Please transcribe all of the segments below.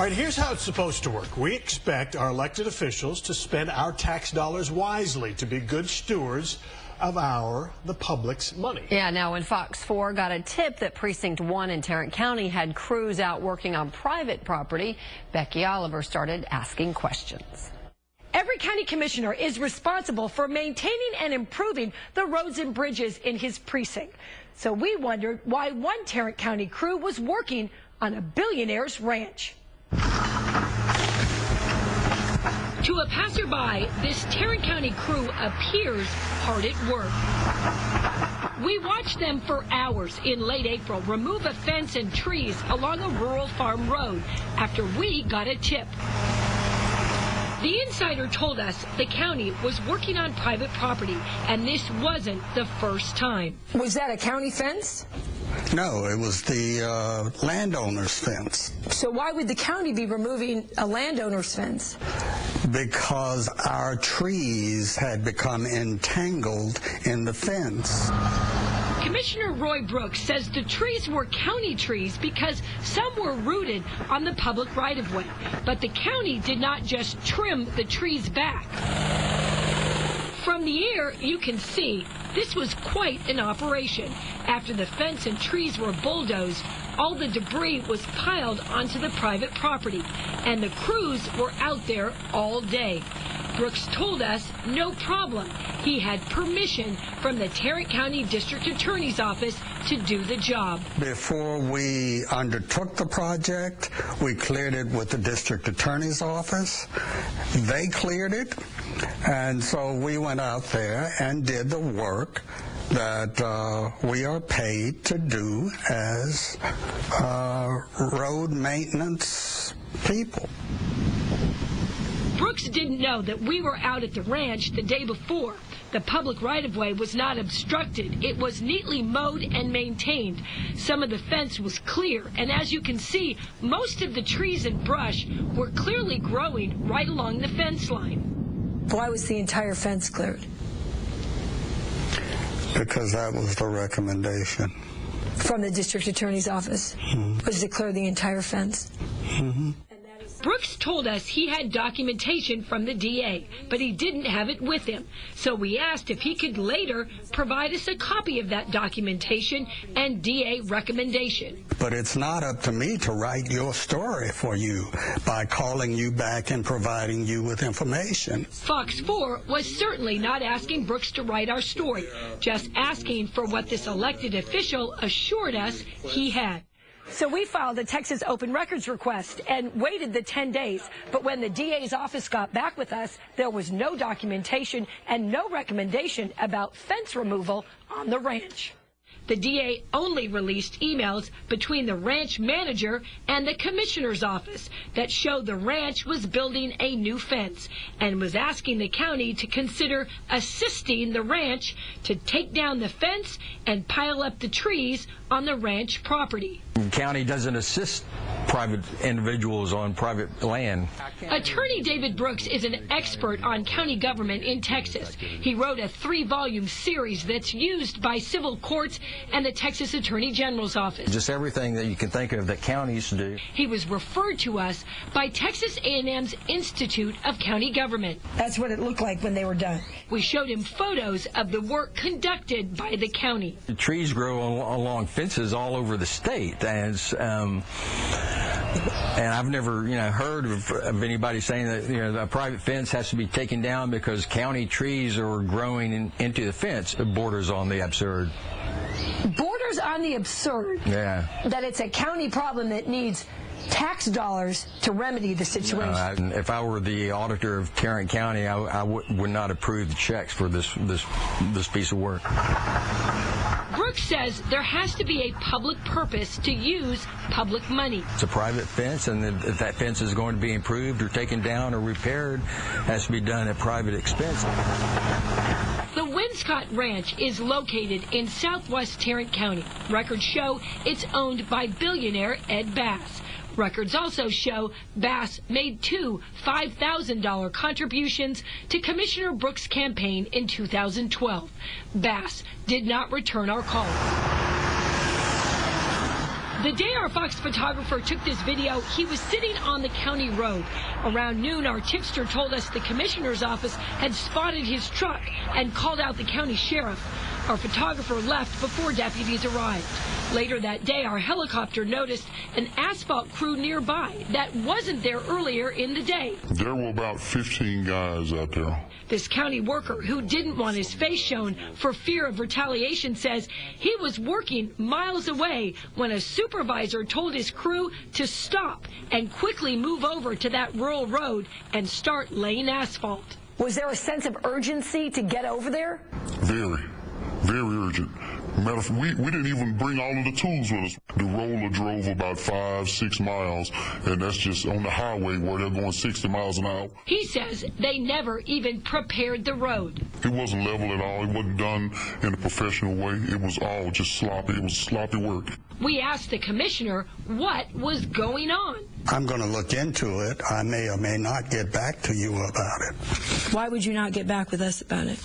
All right, here's how it's supposed to work. We expect our elected officials to spend our tax dollars wisely, to be good stewards of the public's money. Yeah, now when Fox 4 got a tip that Precinct 1 in Tarrant County had crews out working on private property, Becky Oliver started asking questions. Every county commissioner is responsible for maintaining and improving the roads and bridges in his precinct. So we wondered why one Tarrant County crew was working on a billionaire's ranch. To a passerby, this Tarrant County crew appears hard at work. We watched them for hours in late April remove a fence and trees along a rural farm road after we got a tip. The insider told us the county was working on private property, and this wasn't the first time. Was that a county fence? No, it was the landowner's fence. So why would the county be removing a landowner's fence? Because our trees had become entangled in the fence. Commissioner Roy Brooks says the trees were county trees because some were rooted on the public right-of-way. But the county did not just trim the trees back. From the air, you can see this was quite an operation. After the fence and trees were bulldozed, all the debris was piled onto the private property, and the crews were out there all day. Brooks told us no problem. He had permission from the Tarrant County District Attorney's Office to do the job. Before we undertook the project, we cleared it with the District Attorney's Office. They cleared it, and so we went out there and did the work that we are paid to do as road maintenance people. Brooks didn't know that we were out at the ranch the day before. The public right-of-way was not obstructed. It was neatly mowed and maintained. Some of the fence was clear, and as you can see, most of the trees and brush were clearly growing right along the fence line. Why was the entire fence cleared? Because that was the recommendation. From the district attorney's office? Was to clear the entire fence? Brooks told us he had documentation from the DA, but he didn't have it with him. So we asked if he could later provide us a copy of that documentation and DA recommendation. But it's not up to me to write your story for you by calling you back and providing you with information. Fox 4 was certainly not asking Brooks to write our story, just asking for what this elected official assured us he had. So we filed a Texas open records request and waited the 10 days. But when the DA's office got back with us, there was no documentation and no recommendation about fence removal on the ranch. The DA only released emails between the ranch manager and the commissioner's office that showed the ranch was building a new fence and was asking the county to consider assisting the ranch to take down the fence and pile up the trees on the ranch property. The county doesn't assist private individuals on private land. Attorney David Brooks is an expert on county government in Texas. He wrote a 3-volume series that's used by civil courts and the Texas Attorney General's office. Just everything that you can think of that counties do. He was referred to us by Texas A&M's Institute of County Government. That's what it looked like when they were done. We showed him photos of the work conducted by the county. The trees grow along fences all over the state, and I've never, heard of anybody saying that, a private fence has to be taken down because county trees are growing into the fence. It borders on the absurd. Borders on the absurd. Yeah. That it's a county problem that needs tax dollars to remedy the situation. If I were the auditor of Tarrant County, I would not approve the checks for this piece of work. Brooks says there has to be a public purpose to use public money. It's a private fence, and if that fence is going to be improved or taken down or repaired, it has to be done at private expense. The Winscott Ranch is located in southwest Tarrant County. Records show it's owned by billionaire Ed Bass. Records also show Bass made 2 $5,000 contributions to Commissioner Brooks' campaign in 2012. Bass did not return our call. The day our Fox photographer took this video, he was sitting on the county road. Around noon, our tipster told us the commissioner's office had spotted his truck and called out the county sheriff. Our photographer left before deputies arrived. Later that day, our helicopter noticed an asphalt crew nearby that wasn't there earlier in the day. There were about 15 guys out there. This county worker, who didn't want his face shown for fear of retaliation, says he was working miles away when a supervisor told his crew to stop and quickly move over to that rural road and start laying asphalt. Was there a sense of urgency to get over there? Very urgent. Matter of fact, we didn't even bring all of the tools with us. The roller drove about 5-6 miles, and that's just on the highway where they're going 60 miles an hour. He says they never even prepared the road. It wasn't level at all. It wasn't done in a professional way. It was all just sloppy. It was sloppy work. We asked the commissioner what was going on. I'm going to look into it. I may or may not get back to you about it. Why would you not get back with us about it?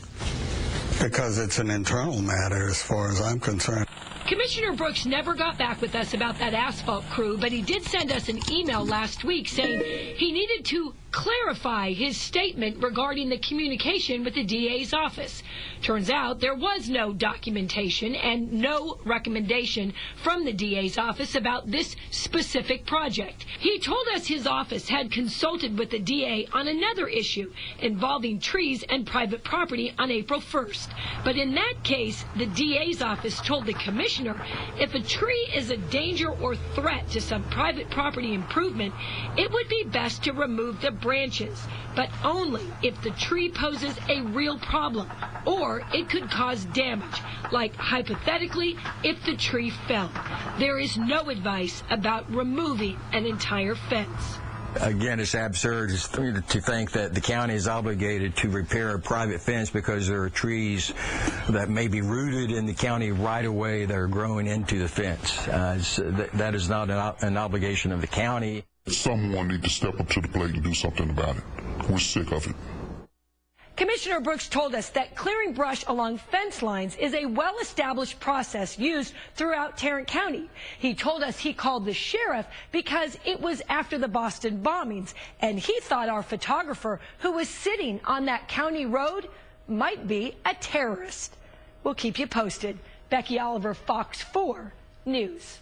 Because it's an internal matter as far as I'm concerned. Commissioner Brooks never got back with us about that asphalt crew, but he did send us an email last week saying he needed to clarify his statement regarding the communication with the DA's office. Turns out there was no documentation and no recommendation from the DA's office about this specific project. He told us his office had consulted with the DA on another issue involving trees and private property on April 1st. But in that case, the DA's office told the commissioner if a tree is a danger or threat to some private property improvement, it would be best to remove the branches, but only if the tree poses a real problem or it could cause damage, like hypothetically if the tree fell. There is no advice about removing an entire fence. Again, it's absurd to think that the county is obligated to repair a private fence because there are trees that may be rooted in the county right away that are growing into the fence. That is not an obligation of the county. Someone needs to step up to the plate and do something about it. We're sick of it. Commissioner Brooks told us that clearing brush along fence lines is a well-established process used throughout Tarrant County. He told us he called the sheriff because it was after the Boston bombings, and he thought our photographer who was sitting on that county road might be a terrorist. We'll keep you posted. Becky Oliver, Fox 4 News.